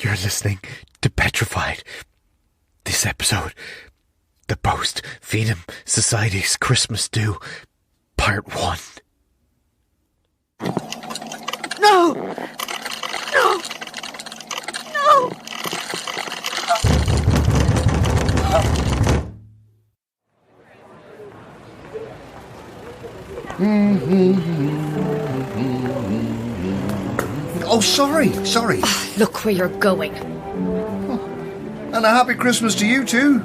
You're listening to Petrified. This episode, the Post-Venom Society's Christmas Do, Part 1. No! No! No! Oh, sorry. Look where you're going. And a happy Christmas to you too.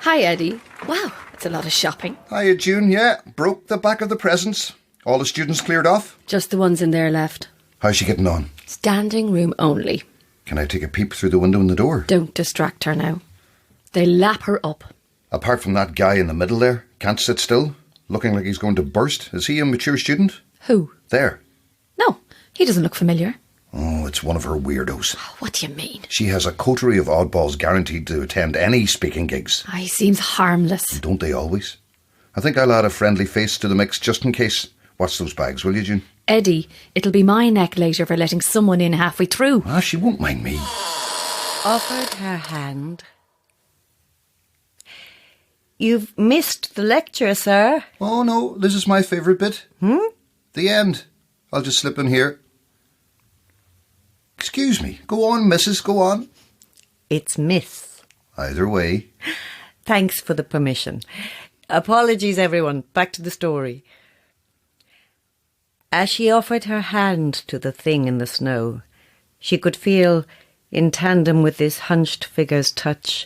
Hi, Eddie. Wow, it's a lot of shopping. Hiya, June. Yeah, broke the back of the presents. All the students cleared off. Just the ones in there left. How's she getting on? Standing room only. Can I take a peep through the window in the door? Don't distract her now. They lap her up. Apart from that guy in the middle there, can't sit still, looking like he's going to burst. Is he a mature student? Who? There. No, he doesn't look familiar. Oh, it's one of her weirdos. What do you mean? She has a coterie of oddballs guaranteed to attend any speaking gigs. He seems harmless. Don't they always? I think I'll add a friendly face to the mix just in case. Watch those bags, will you, June? Eddie, it'll be my neck later for letting someone in halfway through. She won't mind me. Offered her hand. You've missed the lecture, sir. Oh, no, this is my favourite bit. The end. I'll just slip in here. Excuse me. Go on, missus, go on. It's Miss. Either way. Thanks for the permission. Apologies, everyone. Back to the story. As she offered her hand to the thing in the snow, she could feel, in tandem with this hunched figure's touch,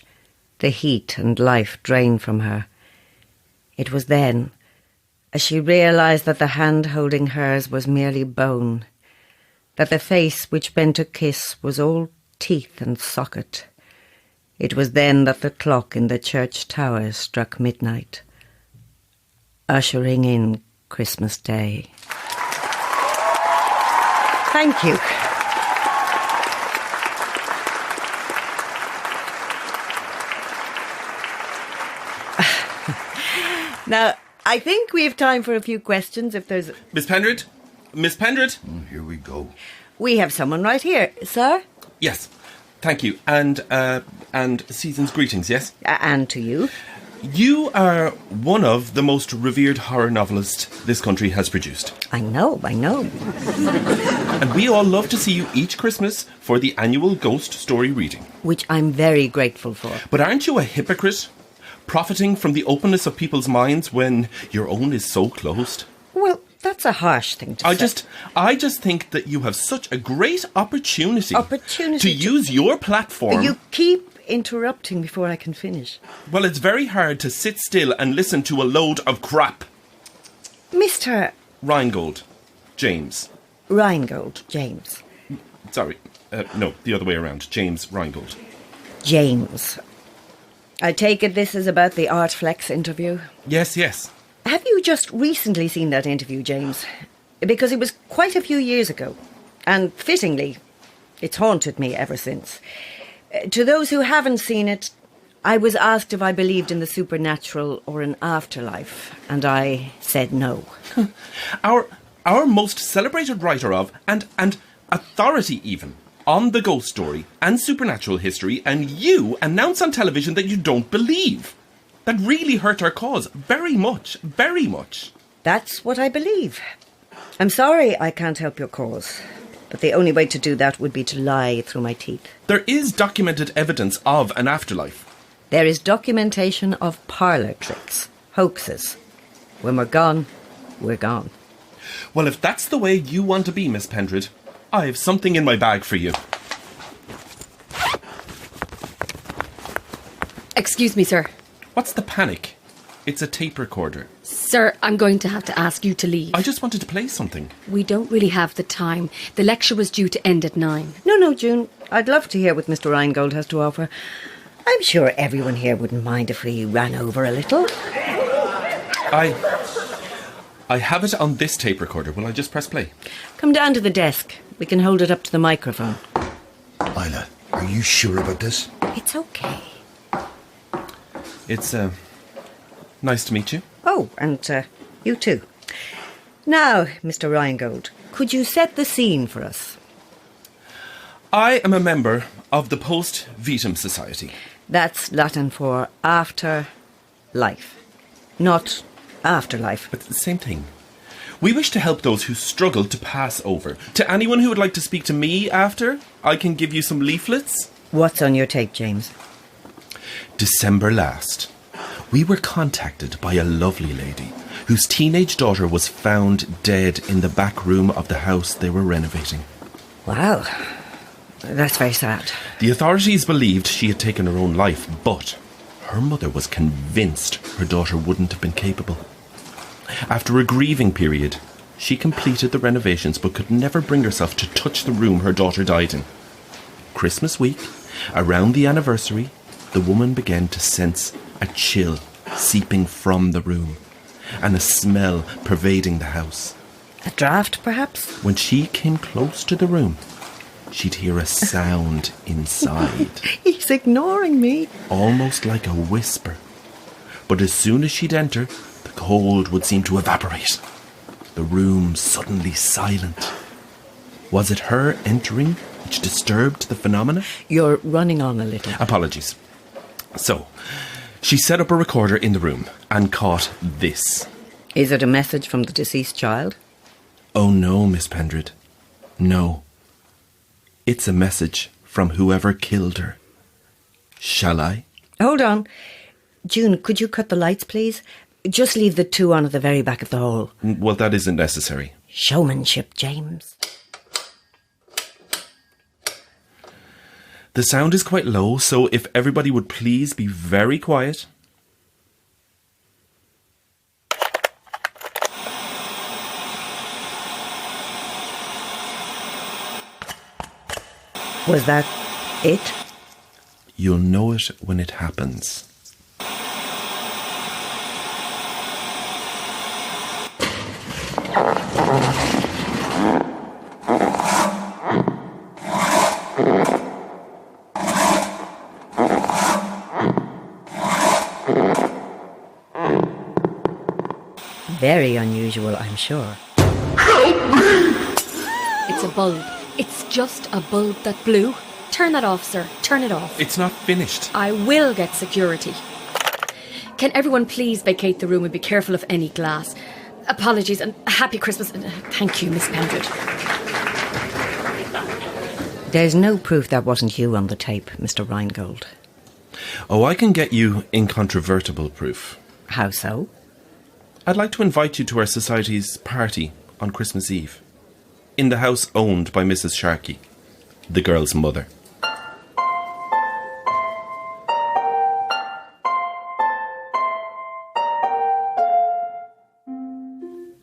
the heat and life drain from her. It was then, as she realised that the hand holding hers was merely bone, that the face which bent to kiss was all teeth and socket. It was then that the clock in the church tower struck midnight, ushering in Christmas Day. Thank you. Now, I think we have time for a few questions if there's... Miss Pendred? Miss Pendred? Here we go. We have someone right here, sir. Yes, thank you. And season's greetings, yes? And to you. You are one of the most revered horror novelists this country has produced. I know. And we all love to see you each Christmas for the annual ghost story reading. Which I'm very grateful for. But aren't you a hypocrite? Profiting from the openness of people's minds when your own is so closed? Well, that's a harsh thing to say. I just think that you have such a great opportunity to use your platform. You keep interrupting before I can finish. Well, it's very hard to sit still and listen to a load of crap. Mr. Reingold James. Reingold James. Sorry. No, the other way around. James Reingold. James. I take it this is about the Artflex interview? Yes. Have you just recently seen that interview, James? Because it was quite a few years ago. And fittingly, it's haunted me ever since. To those who haven't seen it, I was asked if I believed in the supernatural or an afterlife, and I said no. Our most celebrated writer of, and authority even, on the ghost story and supernatural history, and you announce on television that you don't believe. That really hurt our cause very much, very much. That's what I believe. I'm sorry I can't help your cause, but the only way to do that would be to lie through my teeth. There is documented evidence of an afterlife. There is documentation of parlour tricks, hoaxes. When we're gone, we're gone. Well, if that's the way you want to be, Miss Pendred, I have something in my bag for you. Excuse me, sir. What's the panic? It's a tape recorder. Sir, I'm going to have to ask you to leave. I just wanted to play something. We don't really have the time. The lecture was due to end at 9. No, June. I'd love to hear what Mr. Reingold has to offer. I'm sure everyone here wouldn't mind if we ran over a little. I have it on this tape recorder. Will I just press play? Come down to the desk. We can hold it up to the microphone. Isla, are you sure about this? It's okay. It's nice to meet you. Oh, and you too. Now, Mr. Reingold, could you set the scene for us? I am a member of the Post Vitam Society. That's Latin for after life, not afterlife. But it's the same thing. We wish to help those who struggle to pass over. To anyone who would like to speak to me after, I can give you some leaflets. What's on your tape, James? December last, we were contacted by a lovely lady whose teenage daughter was found dead in the back room of the house they were renovating. Wow, that's very sad. The authorities believed she had taken her own life, but her mother was convinced her daughter wouldn't have been capable. After a grieving period, she completed the renovations but could never bring herself to touch the room her daughter died in. Christmas week, around the anniversary, the woman began to sense a chill seeping from the room and a smell pervading the house. A draft, perhaps? When she came close to the room, she'd hear a sound inside, He's ignoring me. almost like a whisper. But as soon as she'd enter, the cold would seem to evaporate. The room suddenly silent. Was it her entering which disturbed the phenomena? You're running on a little. Apologies. So, she set up a recorder in the room and caught this. Is it a message from the deceased child? Oh no, Miss Pendred. No. It's a message from whoever killed her. Shall I? Hold on. June, could you cut the lights, please? Just leave the two on at the very back of the hall. Well, that isn't necessary. Showmanship, James. The sound is quite low, so if everybody would please be very quiet. Was that it? You'll know it when it happens. Very unusual, I'm sure. It's a bulb. It's just a bulb that blew. Turn that off, sir. Turn it off. It's not finished. I will get security. Can everyone please vacate the room and be careful of any glass? Apologies and happy Christmas. Thank you, Miss Pendred. There's no proof that wasn't you on the tape, Mr. Reingold. Oh, I can get you incontrovertible proof. How so? I'd like to invite you to our society's party on Christmas Eve. In the house owned by Mrs. Sharkey, the girl's mother.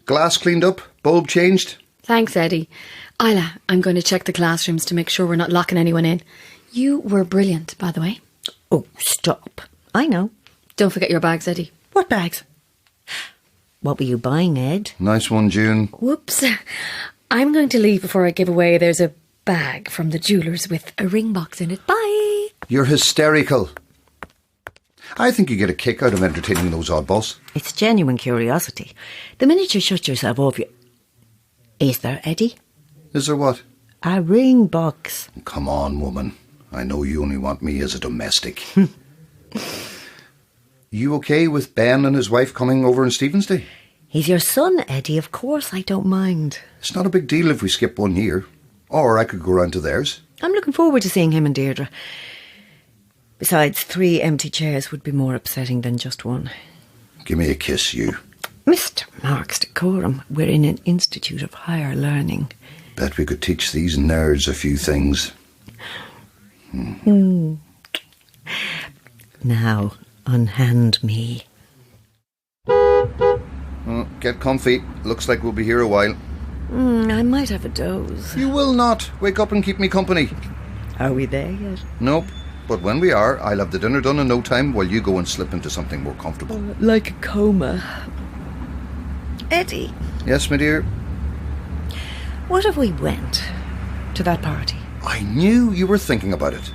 Glass cleaned up, bulb changed. Thanks, Eddie. Isla, I'm going to check the classrooms to make sure we're not locking anyone in. You were brilliant, by the way. Oh, stop. I know. Don't forget your bags, Eddie. What bags? What were you buying, Ed? Nice one, June. Whoops. I'm going to leave before I give away. There's a bag from the jeweller's with a ring box in it. Bye. You're hysterical. I think you get a kick out of entertaining those oddballs. It's genuine curiosity. The minute you shut yourself off, you... Is there, Eddie? Is there what? A ring box. Come on, woman. I know you only want me as a domestic. You okay with Ben and his wife coming over on Stephen's Day? He's your son, Eddie. Of course I don't mind. It's not a big deal if we skip one year. Or I could go round to theirs. I'm looking forward to seeing him and Deirdre. Besides, 3 empty chairs would be more upsetting than just one. Give me a kiss, you. Mr. Mark's decorum. We're in an institute of higher learning. Bet we could teach these nerds a few things. Now, unhand me. Get comfy. Looks like we'll be here a while. I might have a doze. You will not. Wake up and keep me company. Are we there yet? Nope. But when we are, I'll have the dinner done in no time while you go and slip into something more comfortable. Like a coma. Eddie, Yes, my dear? what if we went to that party? I knew you were thinking about it.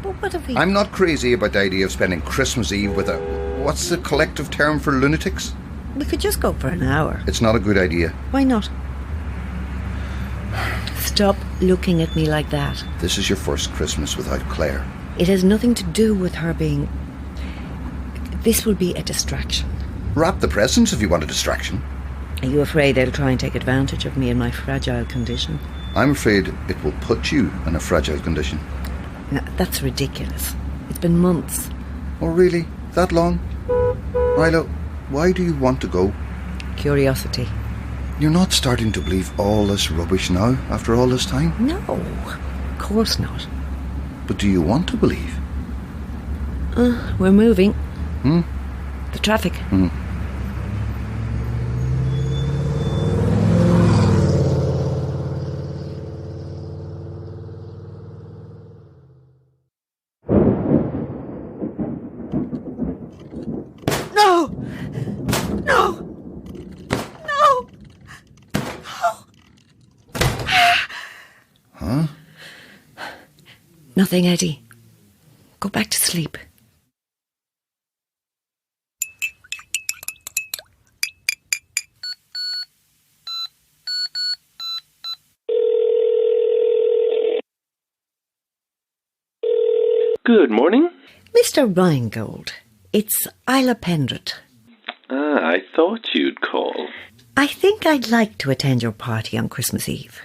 But what if we... I'm not crazy about the idea of spending Christmas Eve with a... What's the collective term for lunatics? We could just go for an hour. It's not a good idea. Why not? Stop looking at me like that. This is your first Christmas without Claire. It has nothing to do with her being... This will be a distraction. Wrap the presents if you want a distraction. Are you afraid they'll try and take advantage of me in my fragile condition? I'm afraid it will put you in a fragile condition. No, that's ridiculous. It's been months. Oh, really? That long? Milo, why do you want to go? Curiosity. You're not starting to believe all this rubbish now, after all this time? No, of course not. But do you want to believe? We're moving. The traffic. No! No! No! Huh? Nothing, Eddie. Go back to sleep. Good morning. Mr. Rheingold, it's Isla Pendret. I thought you'd call. I think I'd like to attend your party on Christmas Eve.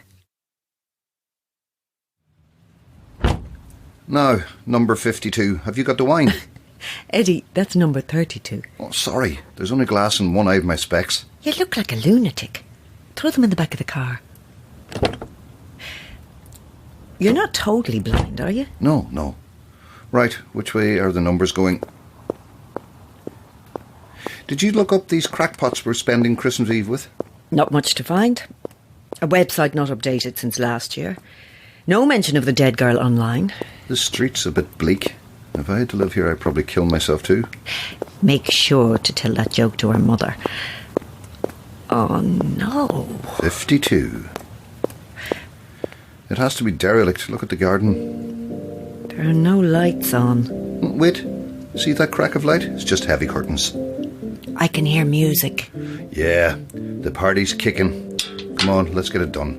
Now, number 52. Have you got the wine? Eddie, that's number 32. Oh, sorry. There's only glass in one eye of my specs. You look like a lunatic. Throw them in the back of the car. You're not totally blind, are you? No. Right, which way are the numbers going? Did you look up these crackpots we're spending Christmas Eve with? Not much to find. A website not updated since last year. No mention of the dead girl online. The street's a bit bleak. If I had to live here, I'd probably kill myself too. Make sure to tell that joke to her mother. Oh, no. 52. It has to be derelict. Look at the garden. There are no lights on. Wait. See that crack of light? It's just heavy curtains. I can hear music. Yeah, the party's kicking. Come on, let's get it done.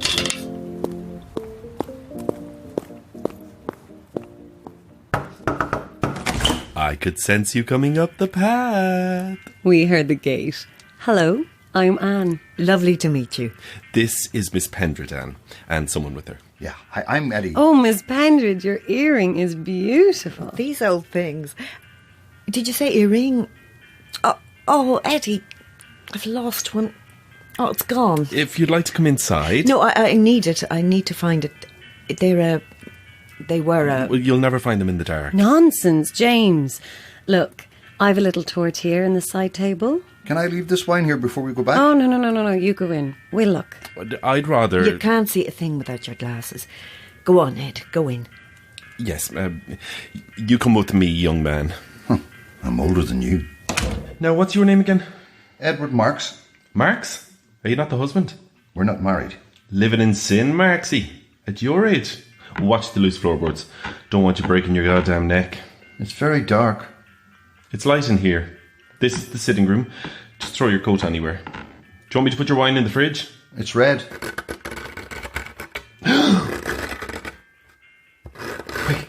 I could sense you coming up the path. We heard the gate. Hello, I'm Anne. Lovely to meet you. This is Miss Pendret, Anne, and someone with her. Yeah, I'm Eddie. Oh, Miss Pendred, your earring is beautiful. These old things. Did you say earring? Oh, Eddie, I've lost one. Oh, it's gone. If you'd like to come inside... No, I need it. I need to find it. They were Well, you'll never find them in the dark. Nonsense, James. Look, I've a little tortilla in the side table. Can I leave this wine here before we go back? Oh, no, you go in. We'll look. I'd rather... You can't see a thing without your glasses. Go on, Ed, go in. Yes, you come with me, young man. I'm older than you. Now, what's your name again? Edward Marks. Marks? Are you not the husband? We're not married. Living in sin, Marksy. At your age. Watch the loose floorboards. Don't want you breaking your goddamn neck. It's very dark. It's light in here. This is the sitting room. Just throw your coat anywhere. Do you want me to put your wine in the fridge? It's red. Quick.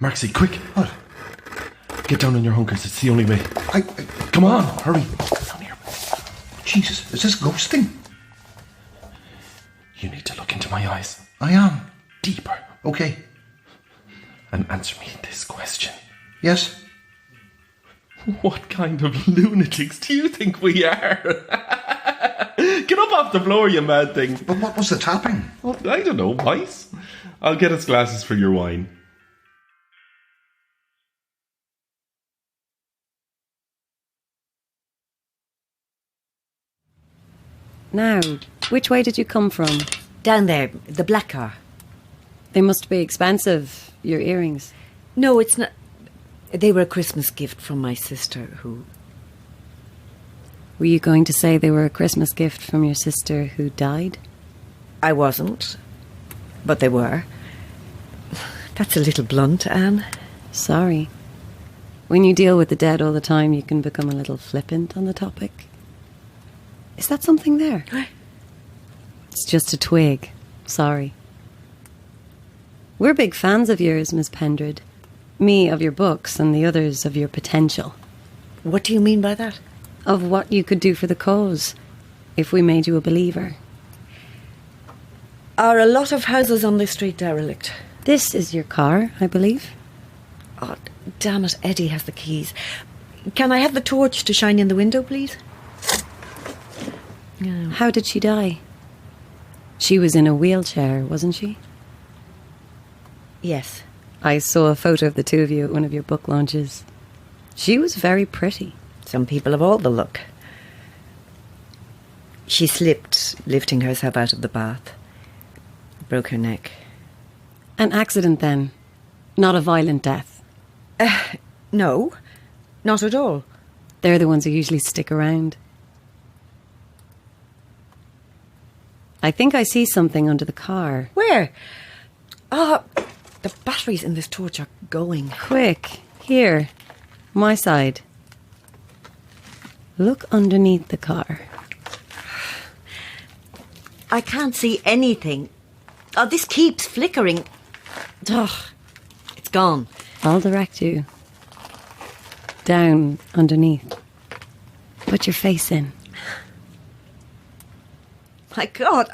Marksy, quick. What? Get down on your hunkers. It's the only way. Come on, hurry. Down here. Jesus, is this ghosting? You need to look into my eyes. I am. Deeper. Okay. And answer me this question. Yes. What kind of lunatics do you think we are? Get up off the floor, you mad thing. But what was the tapping? Well, I don't know, mice. I'll get us glasses for your wine. Now, which way did you come from? Down there, the black car. They must be expensive, your earrings. No, it's not. They were a Christmas gift from my sister who... Were you going to say they were a Christmas gift from your sister who died? I wasn't, but they were. That's a little blunt, Anne. Sorry. When you deal with the dead all the time, you can become a little flippant on the topic. Is that something there? It's just a twig. Sorry. We're big fans of yours, Miss Pendred. Me of your books and the others of your potential. What do you mean by that? Of what you could do for the cause if we made you a believer. Are a lot of houses on this street derelict? This is your car, I believe. Oh, damn it, Eddie has the keys. Can I have the torch to shine in the window, please? How did she die? She was in a wheelchair, wasn't she? Yes. I saw a photo of the two of you at one of your book launches. She was very pretty. Some people have all the luck. She slipped, lifting herself out of the bath. Broke her neck. An accident then? Not a violent death? No, not at all. They're the ones who usually stick around. I think I see something under the car. Where? Ah, the batteries in this torch are going. Quick, here, my side. Look underneath the car. I can't see anything. Oh, this keeps flickering. Ugh, it's gone. I'll direct you. Down underneath. Put your face in. My God,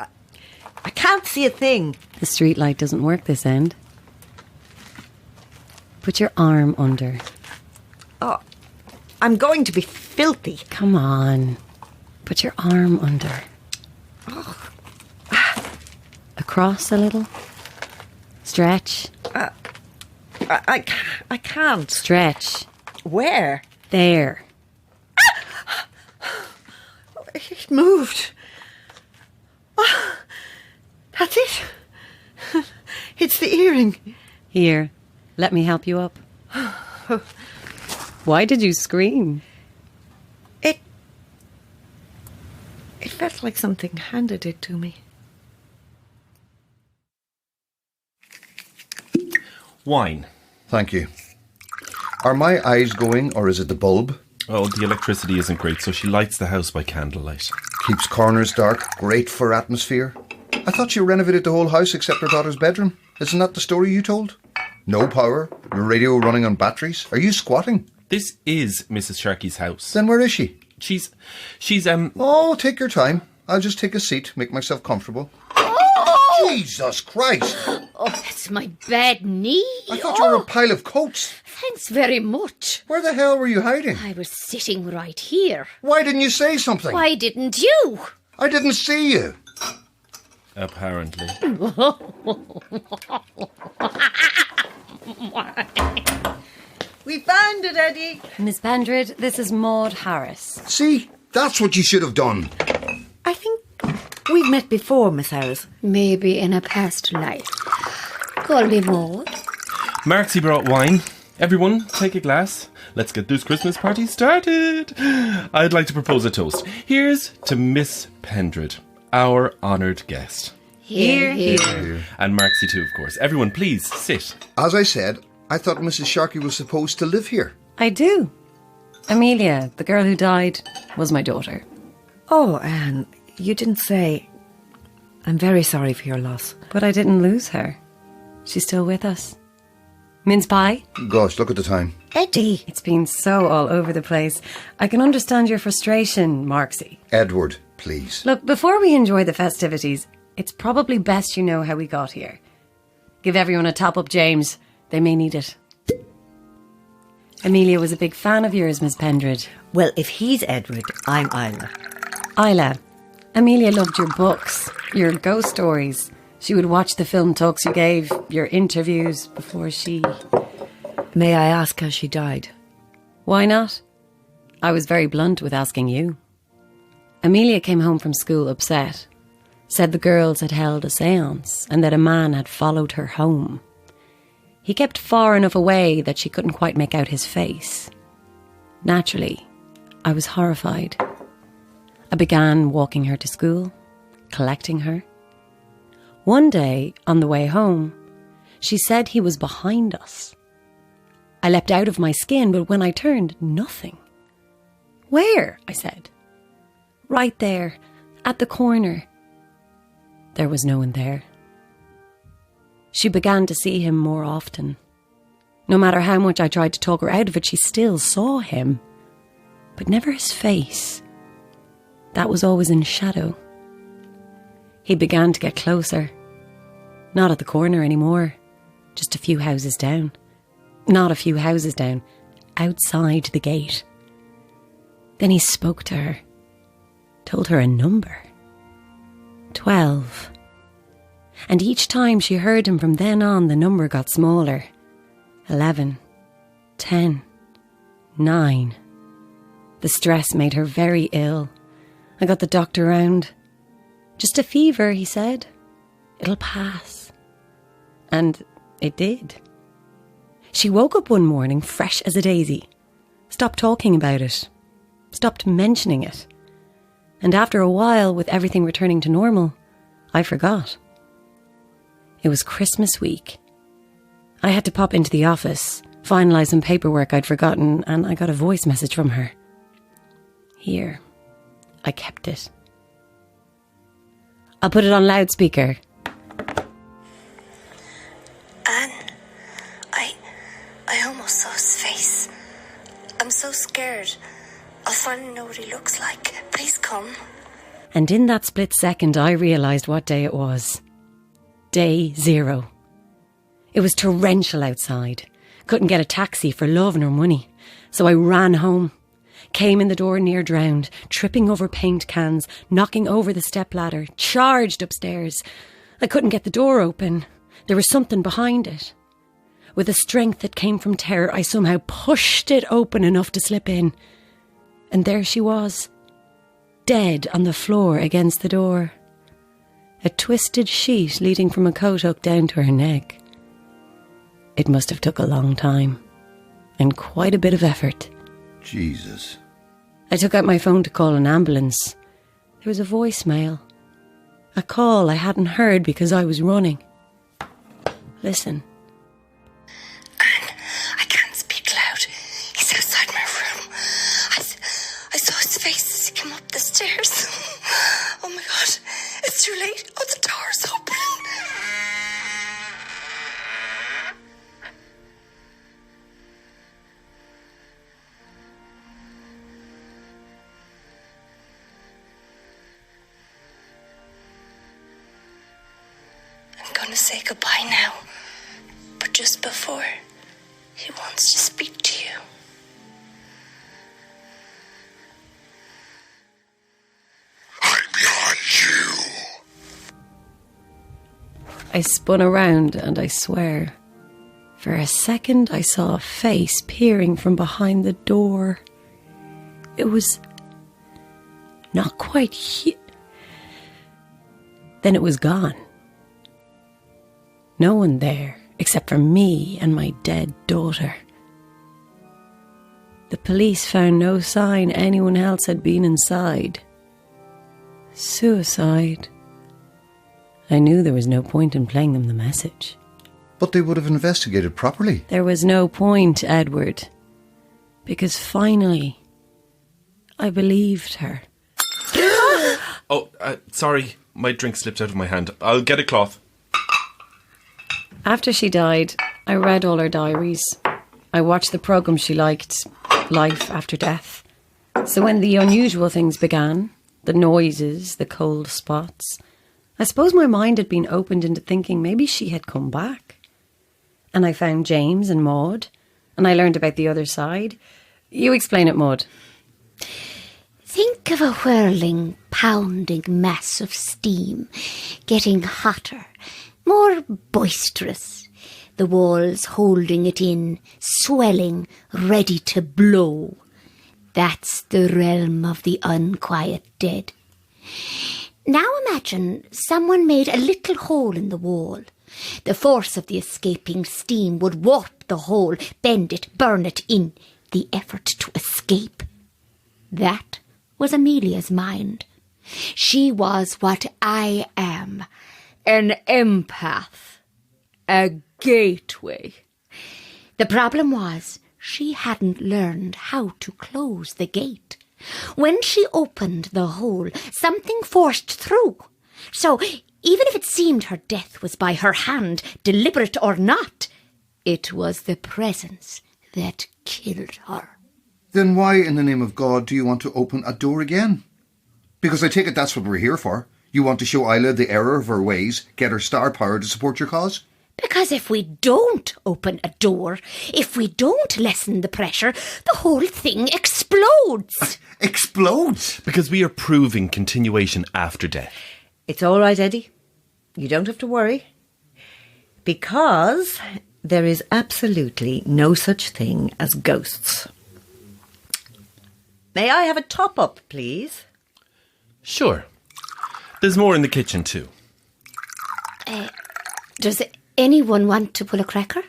I can't see a thing. The street light doesn't work this end. Put your arm under. Oh, I'm going to be filthy. Come on. Put your arm under. Across a little. Stretch. I can't. Stretch. Where? There. It moved. Oh, that's it. It's the earring. Here, let me help you up. Why did you scream? It felt like something handed it to me. Wine. Thank you. Are my eyes going, or is it the bulb? Oh, the electricity isn't great, so she lights the house by candlelight. Keeps corners dark, great for atmosphere. I thought you renovated the whole house except her daughter's bedroom. Isn't that the story you told? No power, your radio running on batteries. Are you squatting? This is Mrs. Sharkey's house. Then where is she? She's Oh, take your time. I'll just take a seat, make myself comfortable. Jesus Christ! Oh, that's my bad knee. I thought you were a pile of coats. Thanks very much. Where the hell were you hiding? I was sitting right here. Why didn't you say something? Why didn't you? I didn't see you. apparently. We found it, Eddie. Miss Pendred, this is Maud Harris. See? That's what you should have done. I think we've met before, Miss Harris. Maybe in a past life. Call me Maud. Marksy brought wine. Everyone, take a glass. Let's get this Christmas party started. I'd like to propose a toast. Here's to Miss Pendred, our honoured guest. Here, here. And Marksy too, of course. Everyone, please, sit. As I said, I thought Mrs. Sharkey was supposed to live here. I do. Amelia, the girl who died, was my daughter. Oh, Anne, you didn't say. I'm very sorry for your loss. But I didn't lose her. She's still with us. Mince pie? Gosh, look at the time. Eddie! It's been so all over the place. I can understand your frustration, Marksy. Edward, please. Look, before we enjoy the festivities, it's probably best you know how we got here. Give everyone a top-up, James. They may need it. Amelia was a big fan of yours, Miss Pendred. Well, if he's Edward, I'm Isla. Isla, Amelia loved your books, your ghost stories. She would watch the film talks you gave, your interviews before she... May I ask how she died? Why not? I was very blunt with asking you. Amelia came home from school upset. Said the girls had held a séance and that a man had followed her home. He kept far enough away that she couldn't quite make out his face. Naturally, I was horrified. I began walking her to school, collecting her. One day, on the way home, she said he was behind us. I leapt out of my skin, but when I turned, nothing. Where? I said. Right there, at the corner. There was no one there. She began to see him more often. No matter how much I tried to talk her out of it, she still saw him. But never his face. That was always in shadow. He began to get closer. Not at the corner anymore. Just a few houses down. Not a few houses down. Outside the gate. Then he spoke to her. Told her a number. 12. And each time she heard him from then on, the number got smaller. 11. 10. 9. The stress made her very ill. I got the doctor round. Just a fever, he said. It'll pass. And it did. She woke up one morning fresh as a daisy. Stopped talking about it. Stopped mentioning it. And after a while, with everything returning to normal, I forgot. It was Christmas week. I had to pop into the office, finalise some paperwork I'd forgotten, and I got a voice message from her. Here. I kept it. I'll put it on loudspeaker. Anne, I almost saw his face. I'm so scared. I'll finally know what he looks like. Please come. And in that split second, I realised what day it was. Day 0. It was torrential outside. Couldn't get a taxi for love nor money. So I ran home. Came in the door near drowned, tripping over paint cans, knocking over the stepladder, charged upstairs. I couldn't get the door open. There was something behind it. With a strength that came from terror, I somehow pushed it open enough to slip in. And there she was, dead on the floor against the door. A twisted sheet leading from a coat hook down to her neck. It must have took a long time, and quite a bit of effort. Jesus. I took out my phone to call an ambulance. There was a voicemail. A call I hadn't heard because I was running. Listen. Anne, I can't speak loud. He's outside my room. I saw his face as he came up the stairs. Oh my God, it's too late. Oh, the door's open. I'm going to say goodbye now. But just before, he wants to speak to you. I'm behind you. I spun around and I swear, for a second I saw a face peering from behind the door. It was not quite here. Then it was gone. No one there, except for me and my dead daughter. The police found no sign anyone else had been inside. Suicide. I knew there was no point in playing them the message. But they would have investigated properly. There was no point, Edward. Because finally, I believed her. Oh, sorry. My drink slipped out of my hand. I'll get a cloth. After she died, I read all her diaries. I watched the programme she liked, Life After Death. So when the unusual things began, the noises, the cold spots, I suppose my mind had been opened into thinking maybe she had come back. And I found James and Maud, and I learned about the other side. You explain it, Maud. Think of a whirling, pounding mass of steam, getting hotter, more boisterous, the walls holding it in, swelling, ready to blow. That's the realm of the unquiet dead. Now imagine someone made a little hole in the wall. The force of the escaping steam would warp the hole, bend it, burn it in the effort to escape. That was Amelia's mind. She was what I am, an empath, a gateway. The problem was she hadn't learned how to close the gate. When she opened the hole, something forced through. So, even if it seemed her death was by her hand, deliberate or not, it was the presence that killed her. Then why, in the name of God, do you want to open a door again? Because I take it that's what we're here for. You want to show Isla the error of her ways, get her star power to support your cause? Because if we don't open a door, if we don't lessen the pressure, the whole thing explodes. Explodes? Because we are proving continuation after death. It's all right, Eddie. You don't have to worry. Because there is absolutely no such thing as ghosts. May I have a top-up, please? Sure. There's more in the kitchen too. Does anyone want to pull a cracker?